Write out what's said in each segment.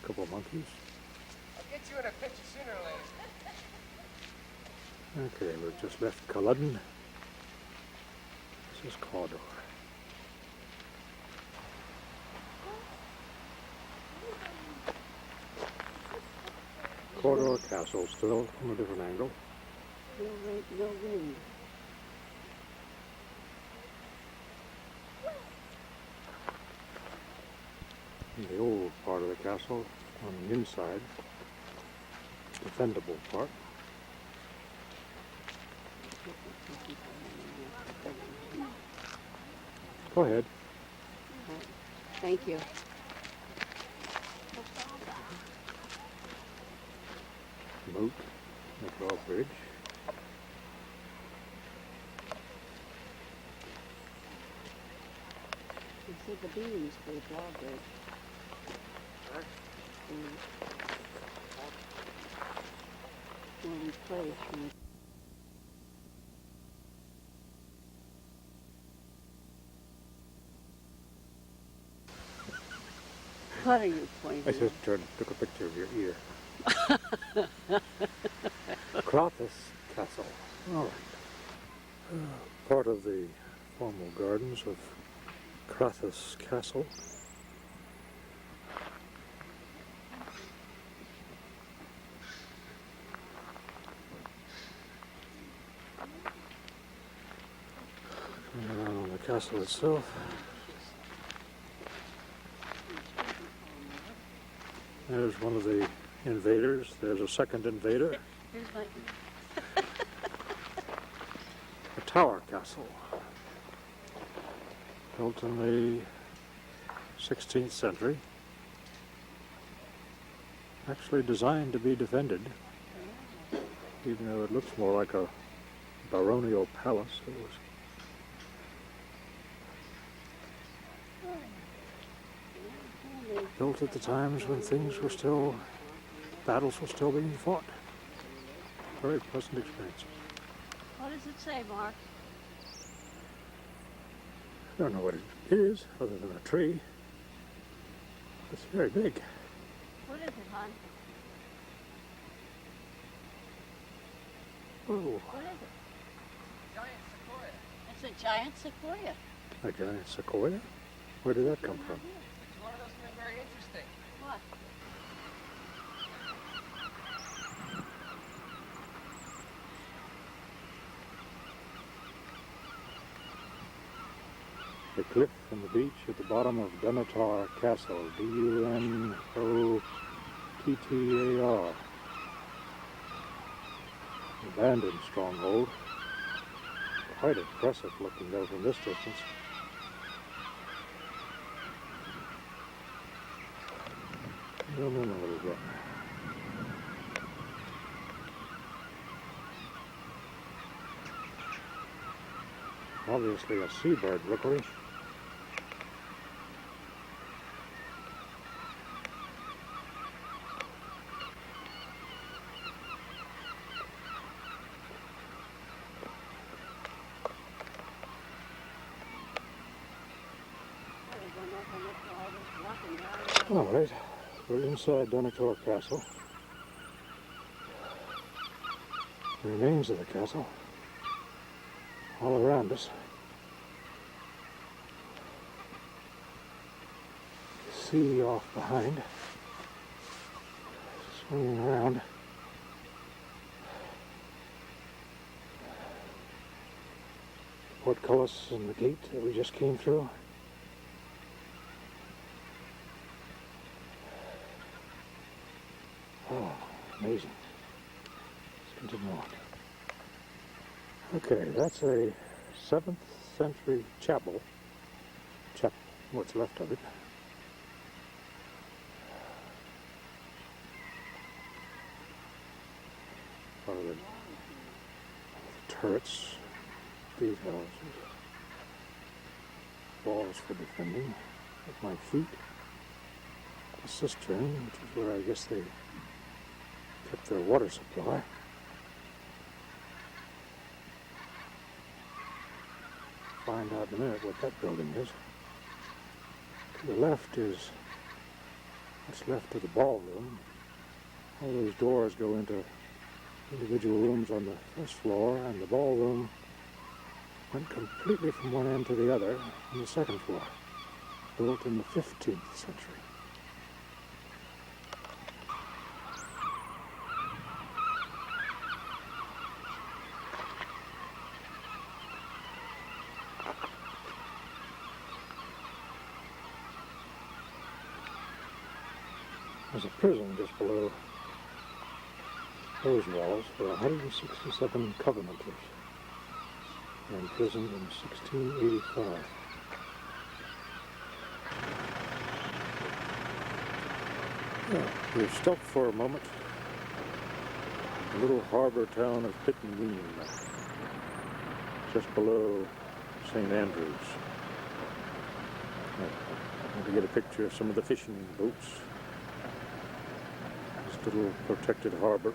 couple of monkeys. I'll get you in a picture sooner or later. Okay, we've just left Culloden. This is Cawdor. Cawdor Castle, still from a different angle. No wind. The old part of the castle on the inside, defendable part. Go ahead. Thank you. Moat, the drawbridge. You see the beams for the drawbridge. Will replace when what are you pointing I at? just took a picture of your ear. Crothis Castle. All right. Part of the formal gardens of Crothis Castle. Coming around on the castle itself. There's one of the invaders. There's a second invader. Here's my A tower castle. Built in the 16th century. Actually designed to be defended. Even though it looks more like a baronial palace, it was. Built at the times when things were still, battles were still being fought. Very pleasant experience. What does it say, Mark? I don't know what it is, other than a tree. It's very big. What is it, hon? Oh, What is it? Giant sequoia. It's a giant sequoia. a giant sequoia? Where did that come from? It's one of those things very interesting. What? The cliff and the beach at the bottom of Dunatar Castle, Dunottar. Abandoned stronghold. Quite impressive looking though from this distance. Zoom in a little bit. Obviously a seabird rookery. All right, we're inside Dunatar Castle. The remains of the castle all around us. Sea off behind, swinging around. Portcullis and the gate that we just came through. Oh, amazing. Let's continue on. Okay, that's a 7th century chapel. What's left of it. Part of the turrets, these houses, walls for defending at my feet. A cistern, which is where I guess they kept their water supply. Find out in a minute what that building is. To the left is what's left of the ballroom. All those doors go into individual rooms on the first floor, and the ballroom went completely from one end to the other on the second floor, built in the 15th century. There's a prison just below those walls for 167 Covenanters. They were imprisoned in 1685. We've stopped for a moment. The little harbor town of Pittenweem, just below St. Andrews. I want to get a picture of some of the fishing boats. This little protected harbor.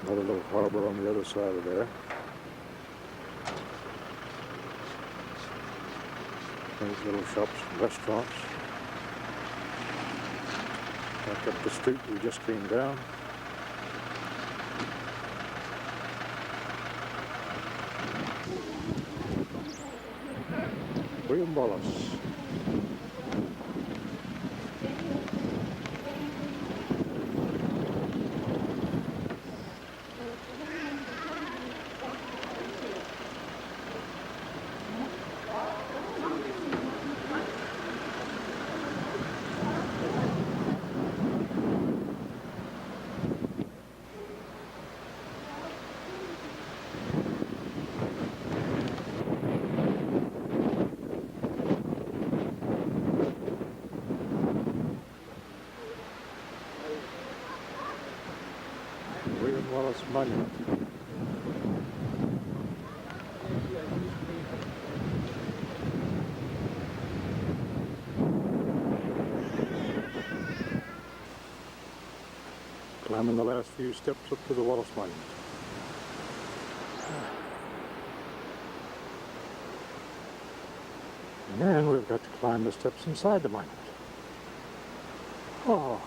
Another little harbor on the other side of there. These little shops and restaurants. Back up the street we just came down. William Wallace. William Wallace Monument. Climbing the last few steps up to the Wallace Monument. And then we've got to climb the steps inside the monument. Oh.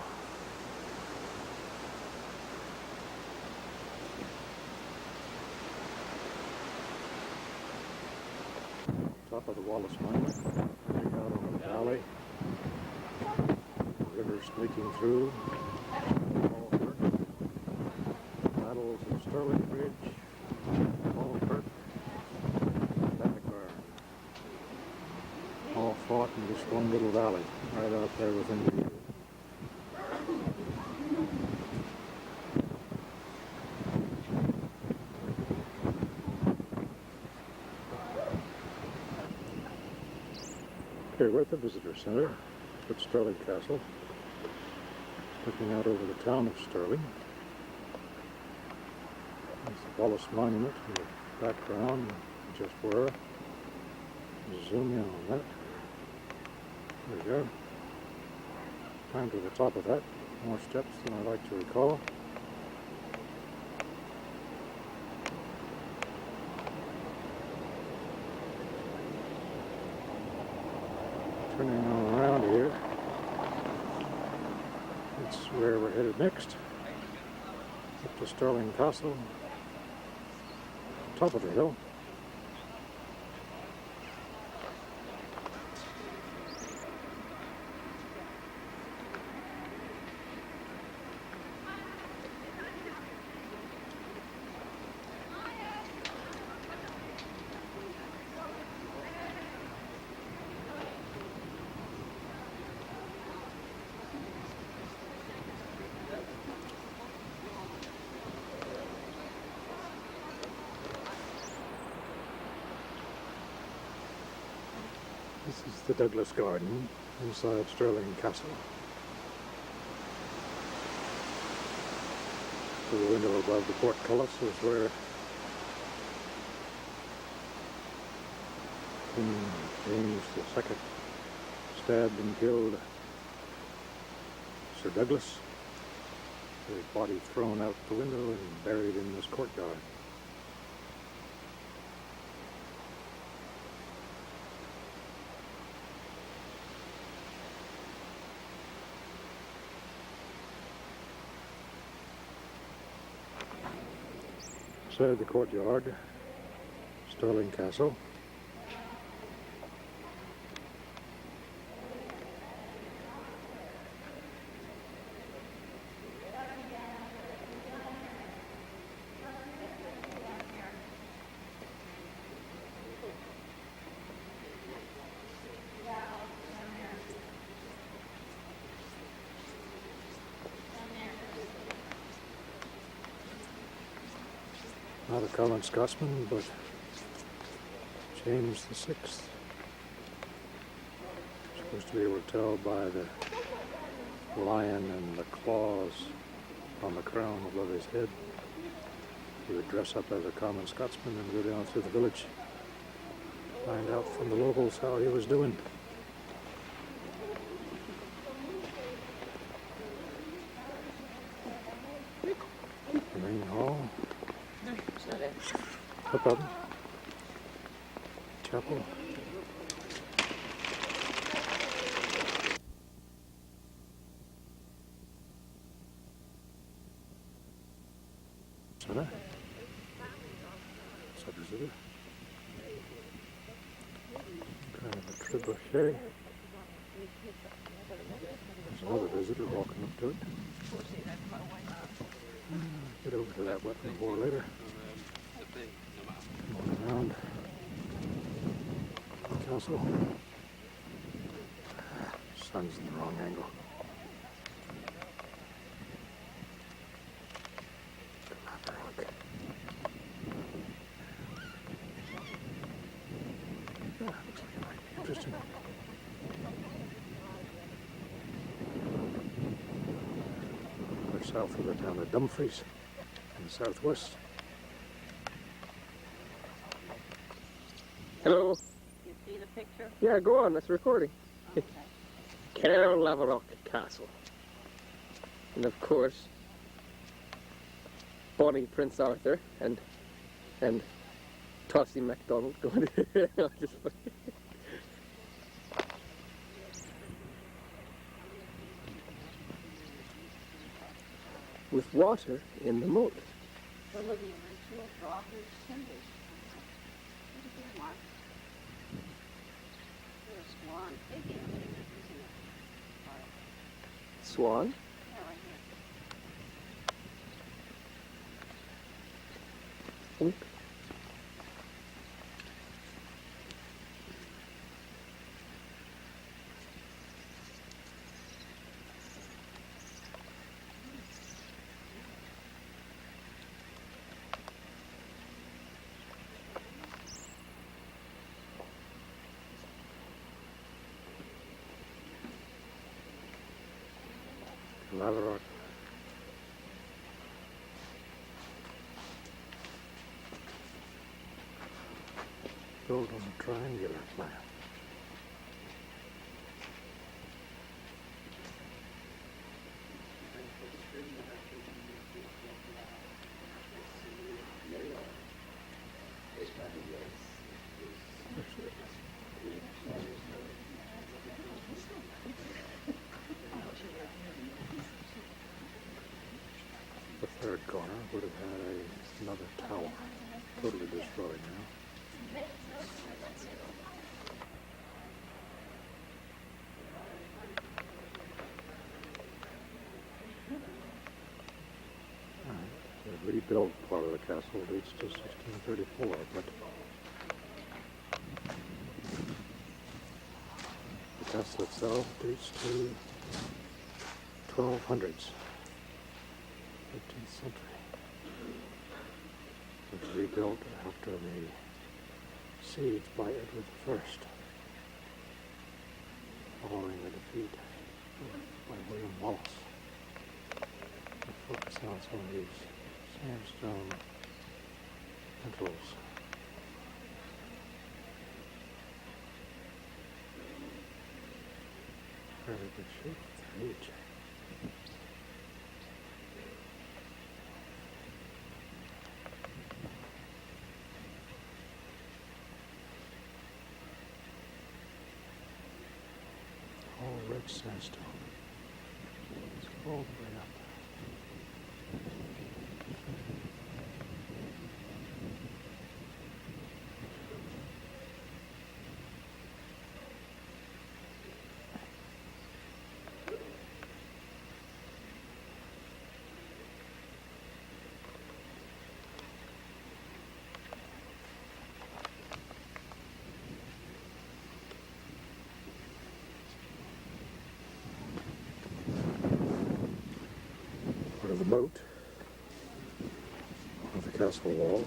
Top of the Wallace Monument, looking out over the valley, the river sneaking through, battles of Stirling Bridge, Falkirk, Bannockburn, all fought in this one little valley, right out there within the view. Okay, we're at the Visitor Center at Stirling Castle, looking out over the town of Stirling. There's the Wallace Monument in the background, just where. Zoom in on that. There we go. Climb to the top of that. More steps than I like to recall. Turning on around here, that's where we're headed next. Up to Stirling Castle, top of the hill. This is the Douglas Garden inside Stirling Castle. The window above the portcullis is where King James II stabbed and killed Sir Douglas. His body thrown out the window and buried in this courtyard. Outside the courtyard, Stirling Castle. Not a common Scotsman, but James VI. Supposed to be able to tell by the lion and the claws on the crown above his head. He would dress up as a common Scotsman and go down through the village, find out from the locals how he was doing. The main hall. No problem. Chapel. Sana. Subsidy. Kind of a trebuchet. There's another visitor walking up to it. Get over to that weapon more later. Going around the castle. Sun's in the wrong angle. Rock. Yeah, looks like it might be interesting. We're south of the town of Dumfries in the southwest. Hello. You see the picture? Yeah, go on. That's recording. Okay. Caer Laverock Castle. And of course, Bonnie Prince Arthur and Tossie MacDonald going to with water in the moat. Full of the original Drawbridge timbers. What a good mark. There's a swan pig in there, isn't it? Swan. Yeah, right here. Laverock. Built on a triangular plan. The third corner would have had another tower, totally destroyed now. The rebuilt part of the castle dates to 1634, but the castle itself dates to 1200s, 15th century. It was rebuilt after the siege by Edward I, following the defeat by William Wallace. We focus on some of these sandstone lintels. Very good shape for the age. sandstone. It's all the way up. Part of the moat of the castle walls.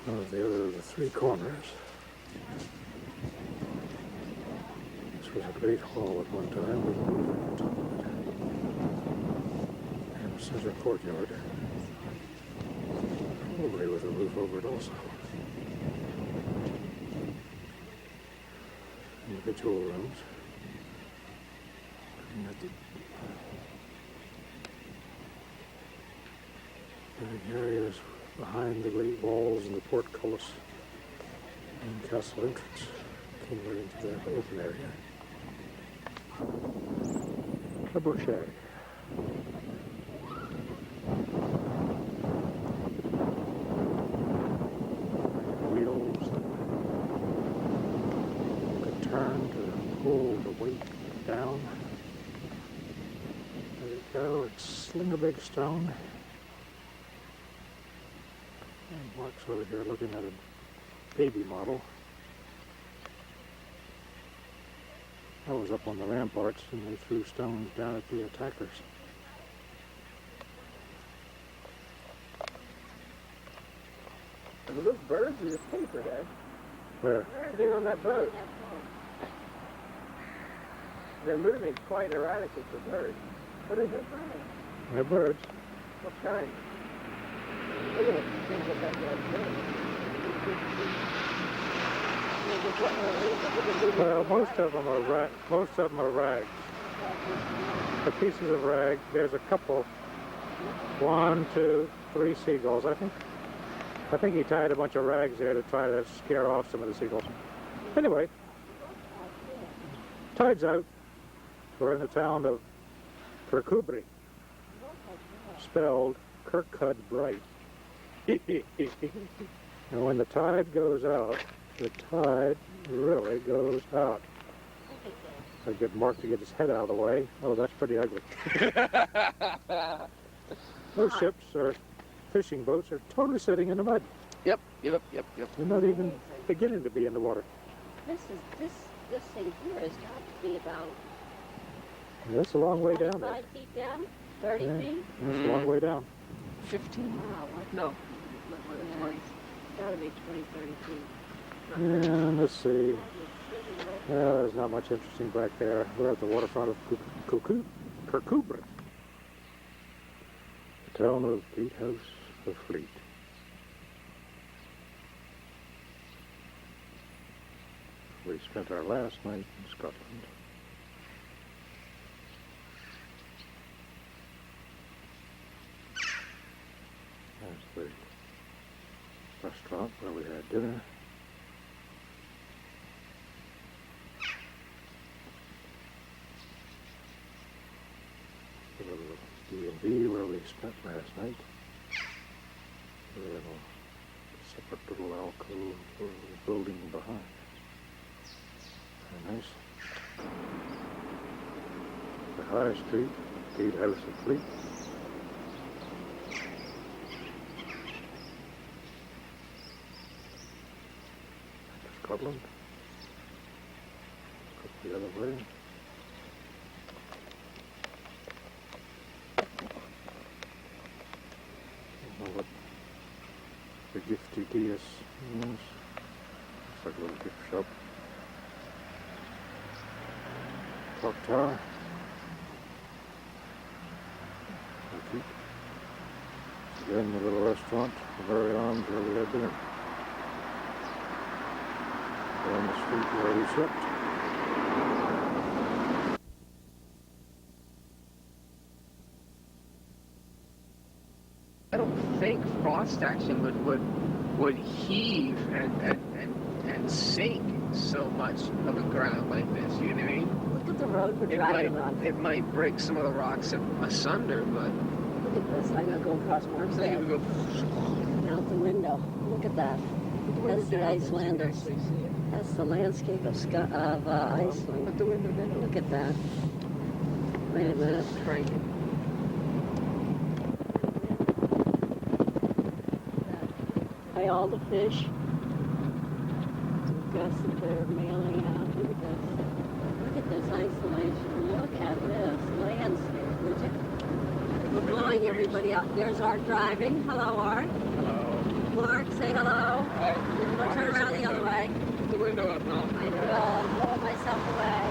One of the other of the three corners. This was a great hall at one time with a roof on top of it. And a center courtyard. Probably with a roof over it also. Individual rooms. Looking at the areas behind the great walls and the portcullis and castle entrance. Came right into that open area. A brochet. Wheels that could turn to pull the weight down. There we go. It's Sling a Big Stone. And Mark's over here looking at a baby model. I was up on the ramparts and they threw stones down at the attackers. Are those birds or just paper, Dad? Where? Sitting on that boat. That boat. They're moving quite erratically for birds. What is it? They're birds. What kind? Look at it. Seems like that guy's bird. Well, most of them are rags. The pieces of rag. There's a couple. 1, 2, 3 seagulls. I think he tied a bunch of rags there to try to scare off some of the seagulls. Anyway, tide's out. We're in the town of Kirkcudbright, spelled Kirkcudbright. And when the tide goes out, the tide really goes out. I get Mark to get his head out of the way. Oh, that's pretty ugly. Those ships or fishing boats are totally sitting in the mud. Yep. They're not even beginning to be in the water. This thing here has got to be about That's a long way down there. 5 feet down, 30 Yeah. feet. That's a long way down. 15. Wow, No. it's got to be 20, 30 feet. And let's see. There's not much interesting back there. We're at the waterfront of Kirkcudbright, the town of Gatehouse of Fleet. We spent our last night in Scotland. There's the restaurant where we had dinner. The little D&B where we spent last night. A little separate little alcove or building behind. Very nice. The High Street, Gatehouse of Fleet. Scotland. Go the other way. I don't know what the Gifty Dias means. It's like a little gift shop. Clock tower. Boutique. Again, the little restaurant, the very arms where we had dinner. Down the street where we slept. cross section would heave and sink so much of the ground like this. You know what I mean? Look at the road we're driving on. It might break some of the rocks asunder, but Look at this. I'm going to go across more so you sand. go. Out the window. Look at that. That's the Icelanders. That's the landscape of Iceland. Put the window down. Look at that. Wait a minute. Crank it. By all the fish. The guests that they're mailing out. Look at this. Look at this isolation. Look at this landscape. Would you? We're blowing everybody out. There's Art driving. Hello, Art. Hello. Mark, say hello. Hi. We'll turn around the other way. Put the window up now. I will blow myself away.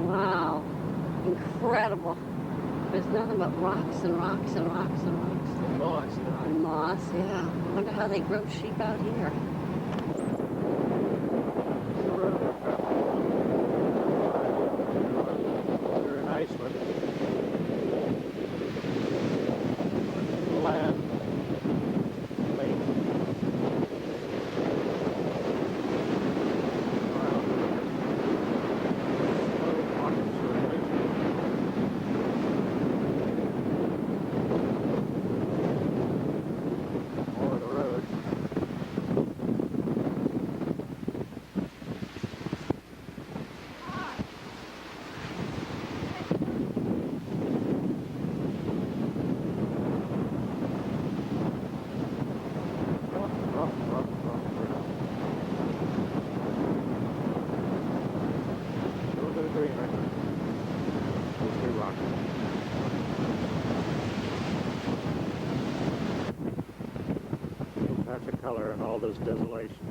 Wow. Incredible. There's nothing but rocks and rocks and rocks and rocks. Moss. And moss, yeah. I wonder how they grow sheep out here. We're in Iceland. Land. Lake. Over the road. A little bit of greenery. Those big rocks. Little patch of color in all this desolation.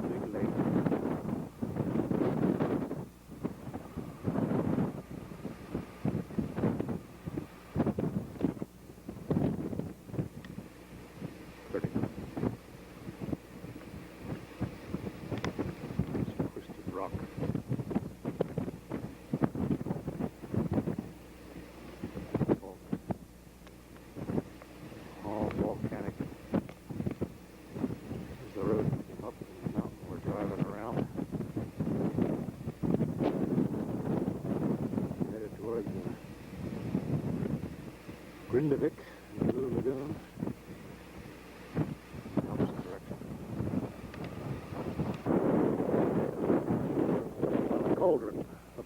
Big lake. Pretty. Twisted rock. All volcanic. There's the road that came up the mountain we're driving around. Headed towards Grindavik, the Blue Lagoon. Opposite direction. Cauldron. A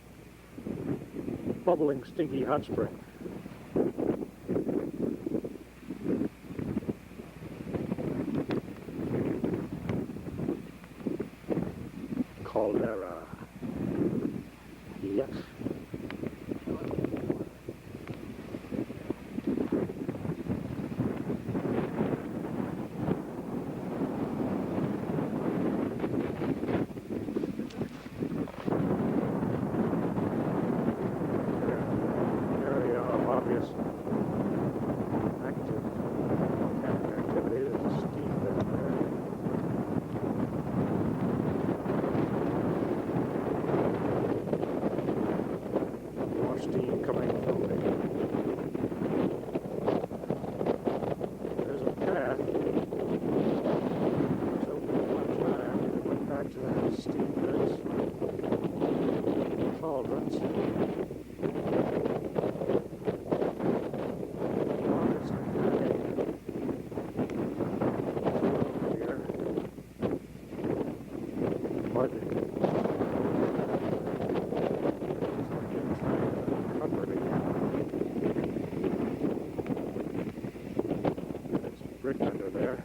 bubbling, stinky hot spring. Caldera. Yes. Area of obvious active volcanic activity. There's a steam bed there. More steam coming from the. There's a path. It's open one time. It went back to that steam beds. Cauldrons. Longest path. Over here. Mud. There's brick under there.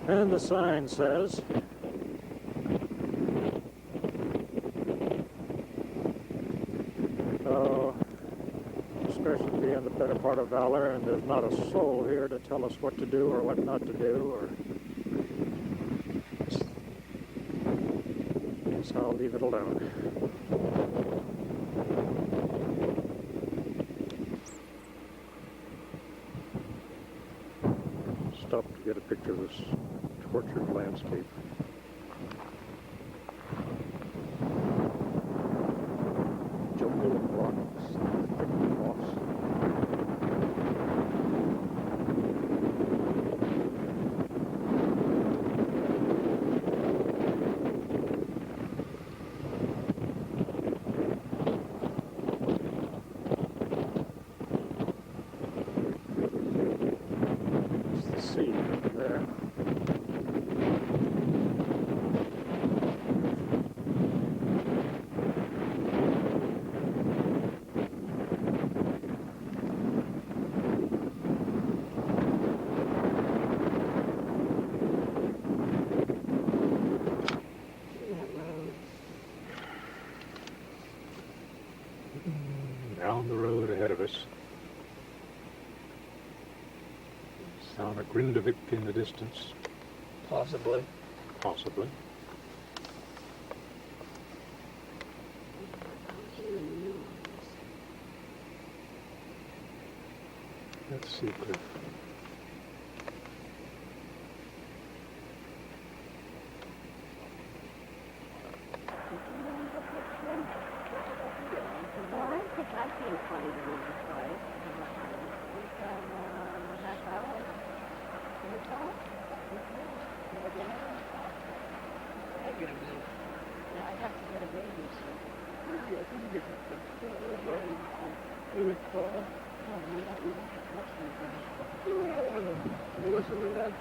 And the sign says, discretion be in the better part of valor, and there's not a soul here to tell us what to do or what not to do, or I'll leave it alone. Stop to get a picture of this tortured landscape. Jungle of rocks, thick moss. Sea there. Down the road ahead of us. Sound of Grindavik in the distance. Possibly. Possibly. Let's see, Cliff. Well, I think I can't find it in this place. We've got a half hour. Can we talk? Yeah, I have to get a baby suit. In the fall. Oh, we don't know. Listen to that.